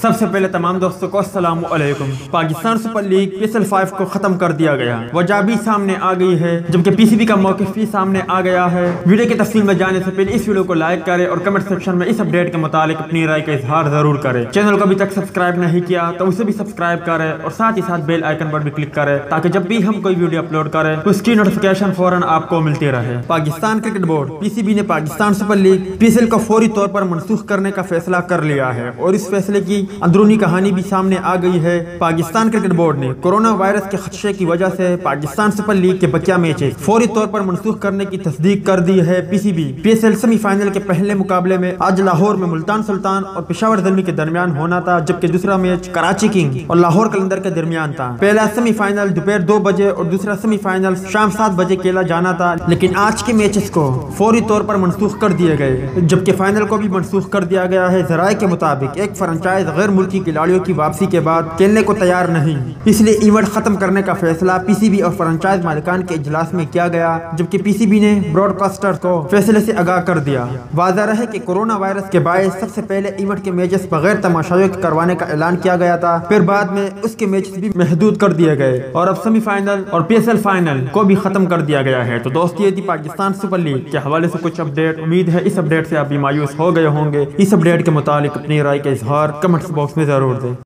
سب سے پہلے تمام دوستوں کو السلام علیکم۔ پاکستان سپر لیگ PSL5 کو ختم کر دیا گیا، وجہ بھی سامنے آ گئی ہے، جبکہ PCB کا موقف بھی سامنے آ گیا ہے۔ ویڈیو کی تفصیل میں جانے سے پہلے اس ویڈیو کو لائک کریں اور کمنٹ سیکشن میں اس اپڈیٹ کے متعلق اپنی رائے کا اظہار ضرور کریں۔ چینل کو ابھی تک سبسکرائب نہیں کیا تو اسے بھی سبسکرائب کریں اور ساتھ ہی ساتھ بیل آئیکن پر بھی کلک کریں تاکہ جب بھی ہم کوئی ویڈیو اپلوڈ کریں تو اس کی نوٹیفیکیشن فوراً آپ کو ملتی رہے۔ پاکستان کرکٹ بورڈ PCB نے پاکستان سپر لیگ PSL کو فوری طور پر منسوخ کرنے کا فیصلہ کر لیا ہے اور اس فیصلے کی اندرونی کہانی بھی سامنے آ گئی ہے۔ پاکستان کرکٹ بورڈ نے کورونا وائرس کے خدشے کی وجہ سے پاکستان سپر لیگ کے بقیہ میچز فوری طور پر منسوخ کرنے کی تصدیق کر دی ہے۔ PCB PSL سیمی فائنل کے پہلے مقابلے میں آج لاہور میں ملتان سلطان اور پشاور زلمی کے درمیان ہونا تھا، جبکہ دوسرا میچ کراچی کنگ اور لاہور قلندر کے درمیان تھا۔ پہلا سیمی فائنل دوپہر 2 بجے اور دوسرا سیمی فائنل شام 7 بجے کھیلا جانا تھا، لیکن آج کے میچز کو فوری طور پر منسوخ کر دیے گئے، جبکہ فائنل کو بھی منسوخ کر دیا گیا ہے۔ ذرائع کے مطابق ایک فرنچائز غیر ملکی کھلاڑیوں کی واپسی کے بعد کھیلنے کو تیار نہیں، اس لیے ایونٹ ختم کرنے کا فیصلہ PCB اور فرنچائز مالکان کے اجلاس میں کیا گیا، جبکہ PCB نے براڈ کاسٹر کو فیصلے سے آگاہ کر دیا۔ واضح رہے کہ کورونا وائرس کے باعث سب سے پہلے ایونٹ کے میچز بغیر تماشائیوں کے کروانے کا اعلان کیا گیا تھا، پھر بعد میں اس کے میچز بھی محدود کر دیے گئے اور اب سیمی فائنل اور PSL فائنل کو بھی ختم کر دیا گیا ہے۔ تو دوست یہ تھی پاکستان سپر لیگ کے حوالے سے کچھ اپڈیٹ۔ امید ہے اس اپڈیٹ سے آپ بھی مایوس ہو گئے ہوں گے۔ اس اپڈیٹ کے متعلق اپنی رائے کا اظہار کمنٹس باکس میں ضرور دیں۔